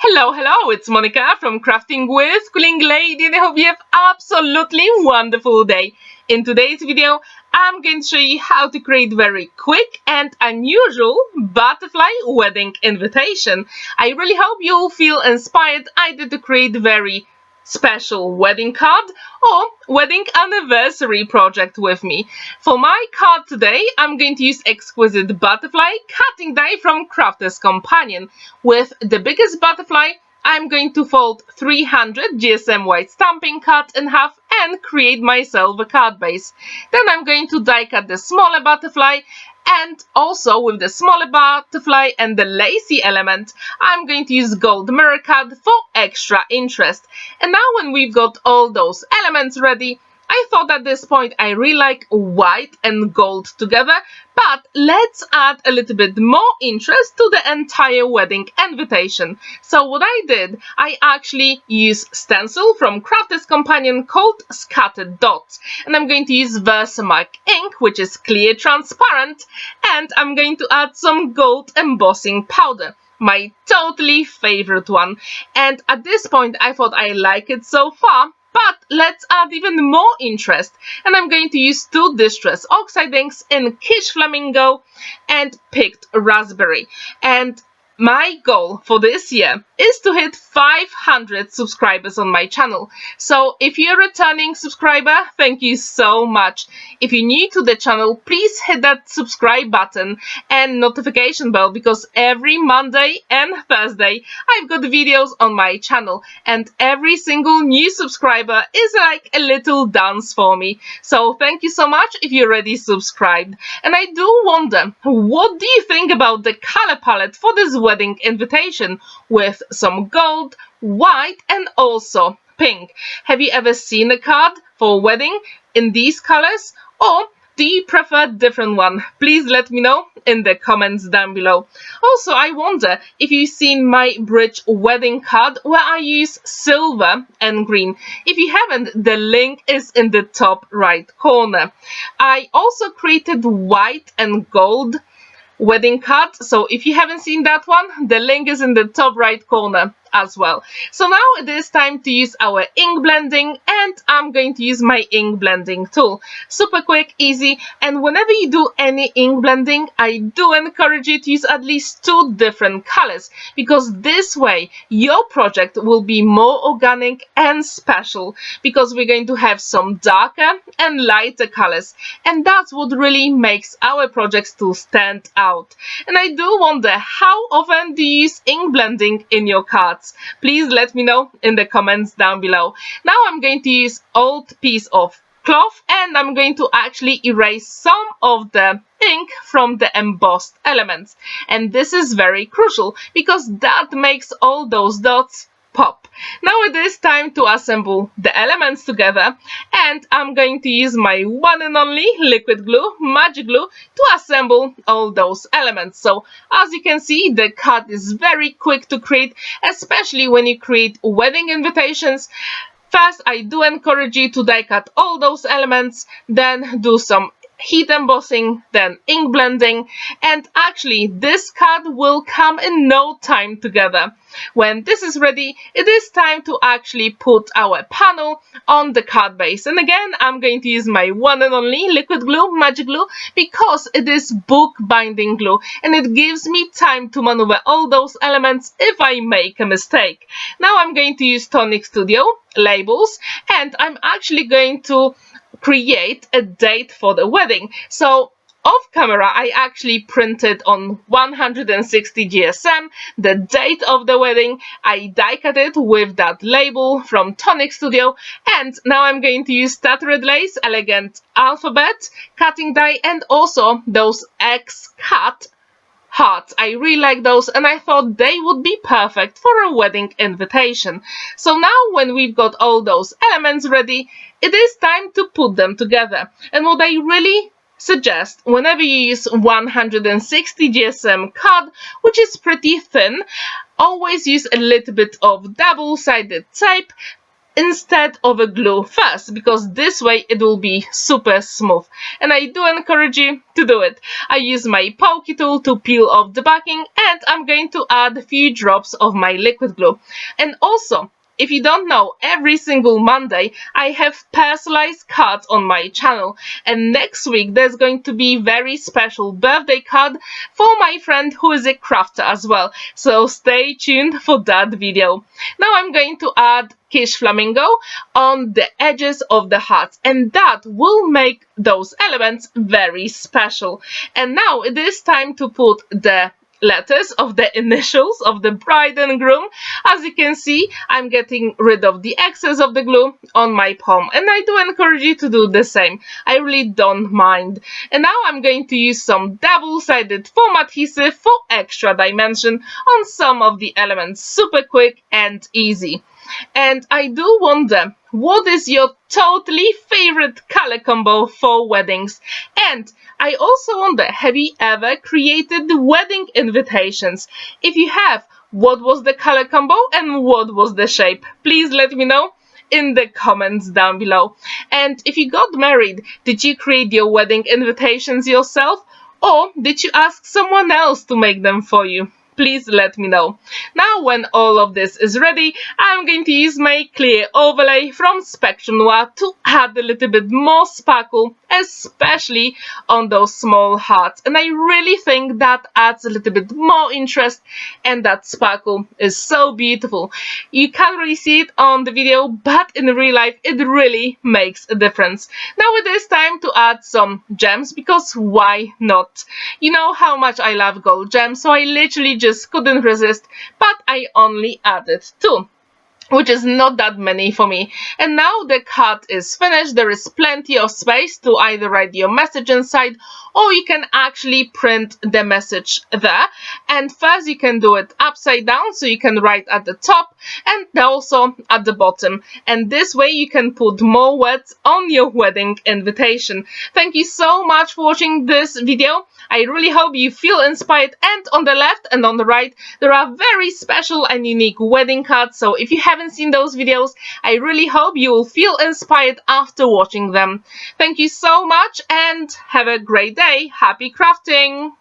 Hello, it's Monica from Crafting with Quilling Lady, and I hope you have absolutely wonderful day. In today's video, I'm going to show you how to create very quick and unusual butterfly wedding invitation. I really hope you'll feel inspired either to create very special wedding card or wedding anniversary project with me. For my card today, I'm going to use Exquisite butterfly cutting die from Crafter's Companion. With the biggest butterfly, I'm going to fold 300 GSM white stamping cut in half and create myself a card base. Then I'm going to die cut the smaller butterfly, and also with the smaller butterfly and the lacy element, I'm going to use gold mirror cut for extra interest. And now when we've got all those elements ready, I thought at this point I really like white and gold together, but let's add a little bit more interest to the entire wedding invitation. So what I did, I actually used stencil from Crafter's Companion called Scattered Dots, and I'm going to use VersaMark ink, which is clear transparent, and I'm going to add some gold embossing powder, my totally favorite one. And at this point I thought I like it so far, but let's add even more interest, and I'm going to use two distress oxide inks in Kitsch Flamingo and picked raspberry. And my goal for this year is to hit 500 subscribers on my channel. So if you're a returning subscriber, thank you so much. If you're new to the channel, please hit that subscribe button and notification bell, because every Monday and Thursday I've got videos on my channel, and every single new subscriber is like a little dance for me. So thank you so much if you're already subscribed. And I do wonder, what do you think about the color palette for this wedding invitation with some gold, white and also pink? Have you ever seen a card for a wedding in these colors, or do you prefer a different one? Please let me know in the comments down below. Also, I wonder if you've seen my bridge wedding card where I use silver and green. If you haven't, the link is in the top right corner. I also created white and gold wedding card, so if you haven't seen that one, the link is in the top right corner as well. So now it is time to use our ink blending, and I'm going to use my ink blending tool. Super quick, easy, and whenever you do any ink blending, I do encourage you to use at least two different colors, because this way your project will be more organic and special, because we're going to have some darker and lighter colors, and that's what really makes our projects to stand out. And I do wonder, how often do you use ink blending in your cards? Please let me know in the comments down below. Now I'm going to use old piece of cloth, and I'm going to actually erase some of the ink from the embossed elements. And this is very crucial, because that makes all those dots pop. Now it is time to assemble the elements together, and I'm going to use my one and only liquid glue, magic glue, to assemble all those elements. So as you can see, the card is very quick to create, especially when you create wedding invitations. First, I do encourage you to die cut all those elements, then do some heat embossing, then ink blending, and actually this card will come in no time together. When this is ready, it is time to actually put our panel on the card base. And again, I'm going to use my one and only liquid glue, magic glue, because it is book binding glue, and it gives me time to maneuver all those elements if I make a mistake. Now I'm going to use Tonic Studio labels, and I'm actually going to create a date for the wedding. So off camera, I actually printed on 160 GSM the date of the wedding. I die cut it with that label from Tonic Studio, and now I'm going to use Tattered LAce elegant alphabet cutting die, and also those XCut hearts. I really like those, and I thought they would be perfect for a wedding invitation. So now when we've got all those elements ready, it is time to put them together. And what I really suggest, whenever you use 160 GSM card, which is pretty thin, always use a little bit of double-sided tape instead of a glue first, because this way it will be super smooth, and I do encourage you to do it. I use my pokey tool to peel off the backing, and I'm going to add a few drops of my liquid glue. And also, if you don't know, every single Monday I have personalized cards on my channel, and next week there's going to be very special birthday card for my friend who is a crafter as well, so stay tuned for that video. Now I'm going to add Kitsch Flamingo on the edges of the hearts, and that will make those elements very special. And now it is time to put the letters of the initials of the bride and groom. As you can see, I'm getting rid of the excess of the glue on my palm, and I do encourage you to do the same. I really don't mind. And now I'm going to use some double-sided foam adhesive for extra dimension on some of the elements. Super quick and easy. And I do wonder, what is your totally favorite color combo for weddings? And I also wonder, have you ever created wedding invitations? If you have, what was the color combo and what was the shape? Please let me know in the comments down below. And if you got married, did you create your wedding invitations yourself, or did you ask someone else to make them for you? Please let me know. Now when all of this is ready, I'm going to use my clear overlay from Spectrum Noir to add a little bit more sparkle, especially on those small hearts. And I really think that adds a little bit more interest, and that sparkle is so beautiful. You can't really see it on the video, but in real life it really makes a difference. Now it is time to add some gems, because why not? You know how much I love gold gems, so I literally just couldn't resist, but I only added 2, which is not that many for me. And now the card is finished. There is plenty of space to either write your message inside, or you can actually print the message there. And first you can do it upside down, so you can write at the top and also at the bottom, and this way you can put more words on your wedding invitation. Thank you so much for watching this video. I really hope you feel inspired, and on the left and on the right there are very special and unique wedding cards, so if you haven't seen those videos, I really hope you will feel inspired after watching them. Thank you so much and have a great day. Happy crafting!